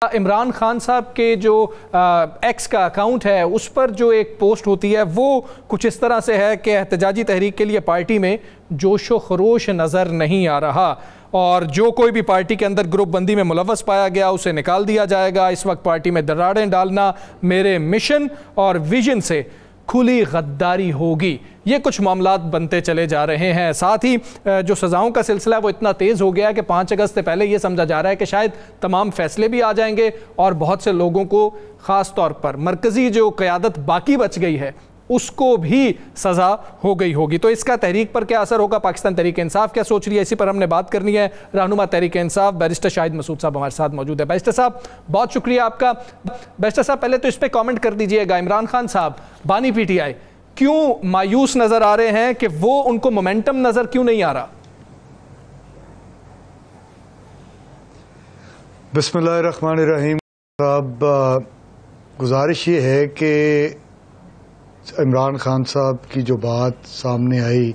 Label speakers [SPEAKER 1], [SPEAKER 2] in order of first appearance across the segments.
[SPEAKER 1] عمران خان صاحب کے جو ایکس کا اکاؤنٹ ہے اس پر جو ایک پوسٹ ہوتی ہے وہ کچھ اس طرح سے ہے کہ احتجاجی تحریک کے لیے پارٹی میں جوش و خروش نظر نہیں آ رہا اور جو کوئی بھی پارٹی کے اندر گروپ بندی میں ملوث پایا گیا اسے نکال دیا جائے گا۔ اس وقت پارٹی میں دراڑیں ڈالنا میرے مشن اور ویژن سے کھلی غداری ہوگی، یہ کچھ معاملات بنتے چلے جا رہے ہیں۔ ساتھ ہی جو سزاؤں کا سلسلہ ہے وہ اتنا تیز ہو گیا ہے کہ 5 اگست سے پہلے یہ سمجھا جا رہا ہے کہ شاید تمام فیصلے بھی آ جائیں گے اور بہت سے لوگوں کو خاص طور پر مرکزی جو قیادت باقی بچ گئی ہے اس کو بھی سزا ہو گئی ہوگی۔ تو اس کا تحریک پر کیا اثر ہوگا، پاکستان تحریک انصاف کیا سوچ رہی ہے، اسی پر ہم نے بات کرنی ہے۔ رہنما تحریک انصاف بیرسٹر شاہد مسعود صاحب ہمارے ساتھ موجود ہے۔ بیرسٹر صاحب بہت شکریہ آپ کا۔ بیرسٹر صاحب پہلے تو اس پہ کامنٹ کر دیجئے گا، عمران خان صاحب بانی پی ٹی آئی کیوں مایوس نظر آ رہے ہیں کہ وہ ان کو مومنٹم نظر کیوں نہیں آ رہا؟
[SPEAKER 2] بسم اللہ الرحمن الرحیم۔ اب گزارش یہ ہے کہ عمران خان صاحب کی جو بات سامنے آئی،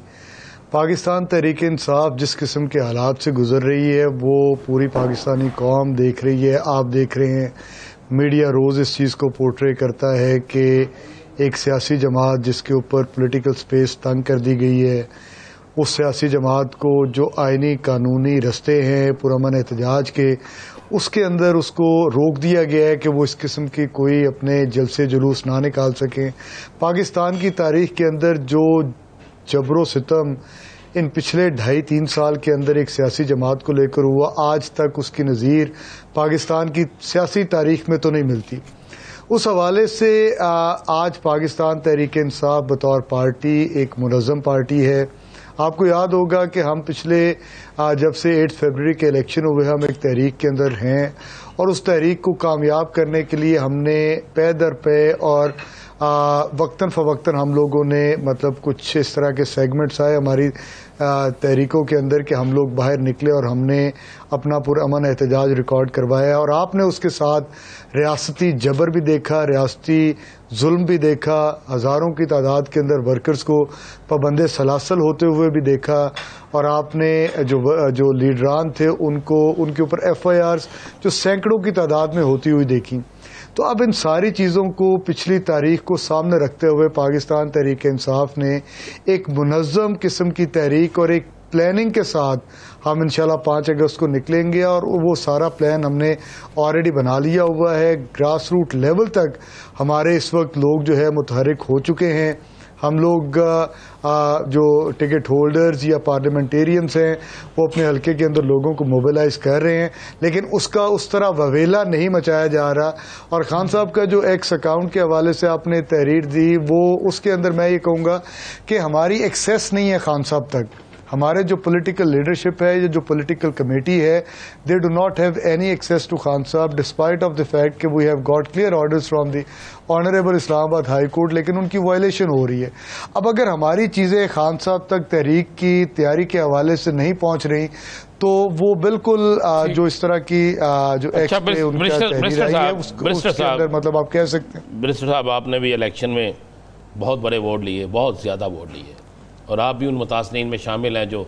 [SPEAKER 2] پاکستان تحریک انصاف جس قسم کے حالات سے گزر رہی ہے وہ پوری پاکستانی قوم دیکھ رہی ہے، آپ دیکھ رہے ہیں، میڈیا روز اس چیز کو پورٹرے کرتا ہے کہ ایک سیاسی جماعت جس کے اوپر پولیٹیکل سپیس تنگ کر دی گئی ہے، اس سیاسی جماعت کو جو آئینی قانونی رستے ہیں پرامن احتجاج کے، اس کے اندر اس کو روک دیا گیا ہے کہ وہ اس قسم کی کوئی اپنے جلسے جلوس نہ نکال سکیں۔ پاکستان کی تاریخ کے اندر جو جبر و ستم ان پچھلے 2.5-3 سال کے اندر ایک سیاسی جماعت کو لے کر ہوا، آج تک اس کی نظیر پاکستان کی سیاسی تاریخ میں تو نہیں ملتی۔ اس حوالے سے آج پاکستان تحریک انصاف بطور پارٹی ایک منظم پارٹی ہے۔ آپ کو یاد ہوگا کہ ہم پچھلے جب سے 8 فروری کے الیکشن ہوئے ہم ایک تحریک کے اندر ہیں اور اس تحریک کو کامیاب کرنے کے لیے ہم نے پے در پے اور وقتاً فوقتاً ہم لوگوں نے مطلب کچھ اس طرح کے سیگمنٹس آئے ہماری تحریکوں کے اندر کہ ہم لوگ باہر نکلے اور ہم نے اپنا پرامن احتجاج ریکارڈ کروایا اور آپ نے اس کے ساتھ ریاستی جبر بھی دیکھا، ریاستی ظلم بھی دیکھا، ہزاروں کی تعداد کے اندر ورکرز کو پابند سلاسل ہوتے ہوئے بھی دیکھا اور آپ نے جو لیڈران تھے ان کے اوپر FIRs جو سینکڑوں کی تعداد میں ہوتی ہوئی دیکھی۔ تو اب ان ساری چیزوں کو پچھلی تاریخ کو سامنے رکھتے ہوئے پاکستان تحریک انصاف نے ایک منظم قسم کی تحریک اور ایک پلاننگ کے ساتھ ہم انشاءاللہ 5 اگست کو نکلیں گے اور وہ سارا پلان ہم نے آلریڈی بنا لیا ہوا ہے۔ گراس روٹ لیول تک ہمارے اس وقت لوگ جو ہے متحرک ہو چکے ہیں۔ ہم لوگ جو ٹکٹ ہولڈرز یا پارلیمنٹیرینز ہیں وہ اپنے حلقے کے اندر لوگوں کو موبلائز کر رہے ہیں، لیکن اس کا اس طرح وویلا نہیں مچایا جا رہا۔ اور خان صاحب کا جو ایکس اکاؤنٹ کے حوالے سے آپ نے تحریر دی وہ اس کے اندر میں یہ کہوں گا کہ ہماری ایکسیس نہیں ہے خان صاحب تک۔ ہمارے جو پولیٹیکل لیڈرشپ ہے یا جو پولیٹیکل کمیٹی ہے they do not have any access to Khan Sahab despite of the fact کہ we have got clear orders from the honourable Islamabad high court, لیکن ان کی وائلیشن ہو رہی ہے۔ اب اگر ہماری چیزیں خان صاحب تک تحریک کی تیاری کے حوالے سے نہیں پہنچ رہی تو وہ بالکل جو اس طرح کی جو مطلب آپ کہہ سکتے ہیں۔
[SPEAKER 3] برسٹر صاحب آپ نے بھی الیکشن میں بہت بڑے ووٹ لیے، بہت زیادہ ووٹ لیے اور آپ بھی ان متاثرین میں شامل ہیں جو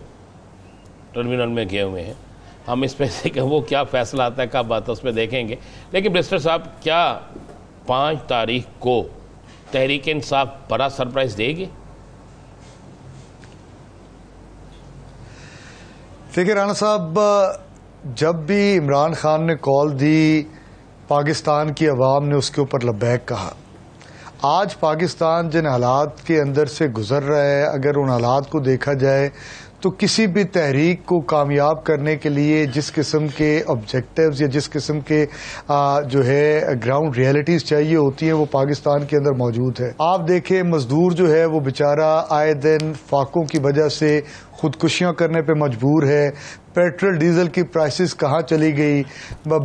[SPEAKER 3] ٹرمینل میں گئے ہوئے ہیں۔ ہم اس پہ سے کہ وہ کیا فیصلہ آتا ہے کب آتا ہے اس پہ دیکھیں گے، لیکن برسٹر صاحب کیا 5 تاریخ کو تحریک انصاف بڑا سرپرائز دے گی؟
[SPEAKER 2] دیکھیں رانا صاحب، جب بھی عمران خان نے کال دی پاکستان کی عوام نے اس کے اوپر لبیک کہا۔ آج پاکستان جن حالات کے اندر سے گزر رہا ہے، اگر ان حالات کو دیکھا جائے تو کسی بھی تحریک کو کامیاب کرنے کے لیے جس قسم کے آبجیکٹیوز یا جس قسم کے جو ہے گراؤنڈ ریئلٹیز چاہیے ہوتی ہیں وہ پاکستان کے اندر موجود ہے۔ آپ دیکھیں مزدور جو ہے وہ بیچارہ آئے دن فاقوں کی وجہ سے خودکشیاں کرنے پہ مجبور ہے، پیٹرول ڈیزل کی پرائسز کہاں چلی گئی،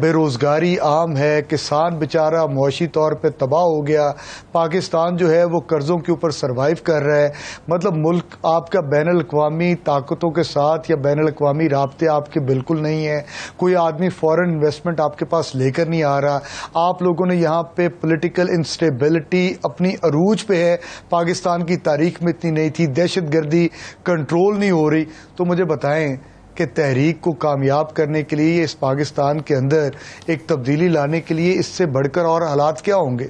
[SPEAKER 2] بے روزگاری عام ہے، کسان بیچارہ معاشی طور پہ تباہ ہو گیا، پاکستان جو ہے وہ قرضوں کے اوپر سروائیو کر رہا ہے۔ مطلب ملک آپ کا بین الاقوامی طاقتوں کے ساتھ یا بین الاقوامی رابطے آپ کے بالکل نہیں ہیں، کوئی آدمی فورن انویسٹمنٹ آپ کے پاس لے کر نہیں آ رہا، آپ لوگوں نے یہاں پہ پولیٹیکل انسٹیبلٹی اپنی عروج پہ ہے، پاکستان کی تاریخ میں اتنی نہیں تھی، دہشت گردی کنٹرول نہیں ہو رہی۔ تو مجھے بتائیں کہ تحریک کو کامیاب کرنے کے لیے اس پاکستان کے اندر ایک تبدیلی لانے کے لیے اس سے بڑھ کر اور حالات کیا ہوں گے؟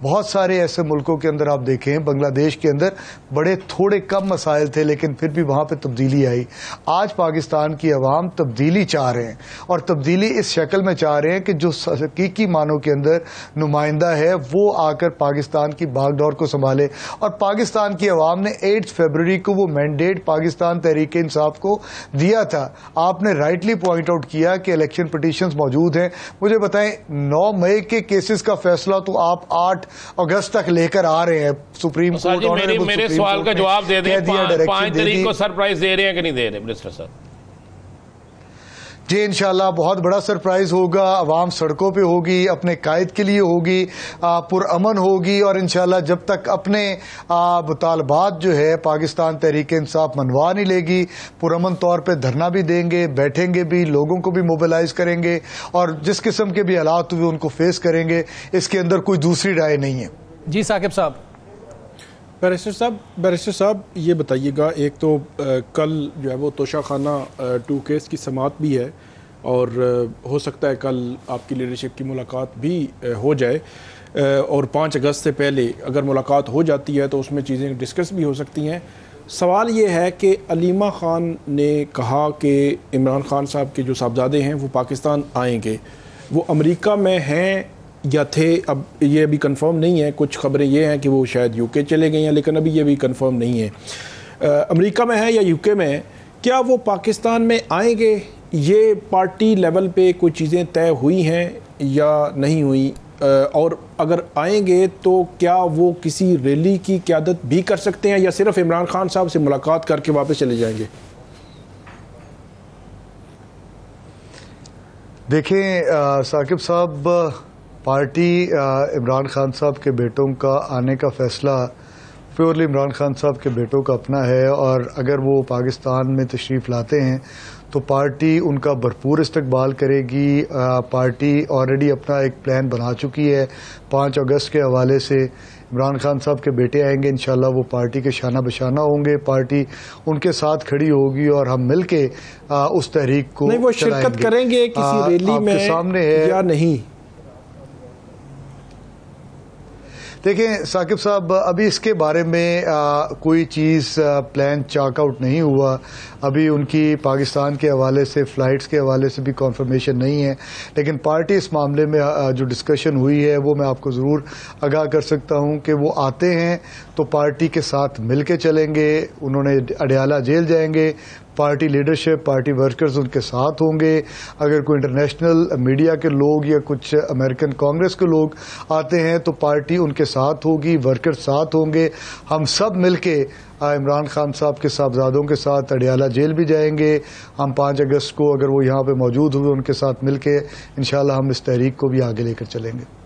[SPEAKER 2] بہت سارے ایسے ملکوں کے اندر آپ دیکھیں، بنگلہ دیش کے اندر بڑے تھوڑے کم مسائل تھے لیکن پھر بھی وہاں پہ تبدیلی آئی۔ آج پاکستان کی عوام تبدیلی چاہ رہے ہیں، اور تبدیلی اس شکل میں چاہ رہے ہیں کہ جو حقیقی معنوں کے اندر نمائندہ ہے وہ آ کر پاکستان کی باغ ڈور کو سنبھالے۔ اور پاکستان کی عوام نے 8 فروری کو وہ مینڈیٹ پاکستان تحریک انصاف کو دیا تھا۔ آپ نے رائٹلی پوائنٹ آؤٹ کیا کہ الیکشن پٹیشنز موجود ہیں۔ مجھے بتائیں، 9 مئی کے کیسز کا فیصلہ تو آپ 8 اگست تک لے کر آ رہے ہیں سپریم کورٹ۔
[SPEAKER 3] میرے سوال کا جواب دے دیں، 5 تاریخ کو سرپرائز دے رہے ہیں کہ نہیں دے رہے منسٹر صاحب؟
[SPEAKER 2] جی انشاءاللہ بہت بڑا سرپرائز ہوگا، عوام سڑکوں پہ ہوگی، اپنے قائد کے لیے ہوگی، پرامن ہوگی، اور انشاءاللہ جب تک اپنے مطالبات جو ہے پاکستان تحریک انصاف منوا نہیں لے گی، پرامن طور پہ دھرنا بھی دیں گے، بیٹھیں گے بھی، لوگوں کو بھی موبلائز کریں گے، اور جس قسم کے بھی حالات ہوئے ان کو فیس کریں گے۔ اس کے اندر کوئی دوسری رائے نہیں ہے۔
[SPEAKER 1] جی ثاقب صاحب۔
[SPEAKER 4] بیرسٹر صاحب یہ بتائیے گا، ایک تو کل جو ہے وہ توشہ خانہ 2 کیس کی سماعت بھی ہے، اور ہو سکتا ہے کل آپ کی لیڈرشپ کی ملاقات بھی ہو جائے، اور 5 اگست سے پہلے اگر ملاقات ہو جاتی ہے تو اس میں چیزیں ڈسکس بھی ہو سکتی ہیں۔ سوال یہ ہے کہ علیمہ خان نے کہا کہ عمران خان صاحب کے جو صاحبزادے ہیں وہ پاکستان آئیں گے، وہ امریکہ میں ہیں یا تھے؟ اب یہ ابھی کنفرم نہیں ہے، کچھ خبریں یہ ہیں کہ وہ شاید یو کے چلے گئے ہیں، لیکن ابھی یہ بھی کنفرم نہیں ہے امریکہ میں ہے یا یو کے میں۔ کیا وہ پاکستان میں آئیں گے؟ یہ پارٹی لیول پہ کوئی چیزیں طے ہوئی ہیں یا نہیں ہوئی؟ اور اگر آئیں گے تو کیا وہ کسی ریلی کی قیادت بھی کر سکتے ہیں یا صرف عمران خان صاحب سے ملاقات کر کے واپس چلے جائیں گے؟
[SPEAKER 2] دیکھیں ثاقب صاحب، پارٹی عمران خان صاحب کے بیٹوں کا آنے کا فیصلہ پیورلی عمران خان صاحب کے بیٹوں کا اپنا ہے، اور اگر وہ پاکستان میں تشریف لاتے ہیں تو پارٹی ان کا بھرپور استقبال کرے گی۔ پارٹی آلریڈی اپنا ایک پلان بنا چکی ہے 5 اگست کے حوالے سے۔ عمران خان صاحب کے بیٹے آئیں گے، انشاءاللہ وہ پارٹی کے شانہ بشانہ ہوں گے، پارٹی ان کے ساتھ کھڑی ہوگی اور ہم مل کے اس تحریک کو
[SPEAKER 4] نہیں، وہ شرکت کریں گے کسی ریلی میں یا نہیں؟
[SPEAKER 2] دیکھیں ثاقب صاحب، ابھی اس کے بارے میں کوئی چیز پلان چاک آؤٹ نہیں ہوا، ابھی ان کی پاکستان کے حوالے سے فلائٹس کے حوالے سے بھی کنفرمیشن نہیں ہے، لیکن پارٹی اس معاملے میں جو ڈسکشن ہوئی ہے وہ میں آپ کو ضرور آگاہ کر سکتا ہوں کہ وہ آتے ہیں تو پارٹی کے ساتھ مل کے چلیں گے۔ انہوں نے اڈیالہ جیل جائیں گے، party leadership, party workers in کے ساتھ ہوں گے۔ اگر کوئی انٹرنیشنل میڈیا کے لوگ یا کچھ امریکن کانگریس کے لوگ آتے ہیں تو پارٹی ان کے ساتھ ہوگی، ورکر ساتھ ہوں گے۔ ہم سب مل کے عمران خان صاحب کے صاحبزادوں کے ساتھ اڈیالہ جیل بھی جائیں گے۔ ہم 5 اگست کو اگر وہ یہاں پہ موجود ہوئے ان کے ساتھ مل کے انشاءاللہ ہم اس تحریک کو بھی آگے لے کر چلیں گے۔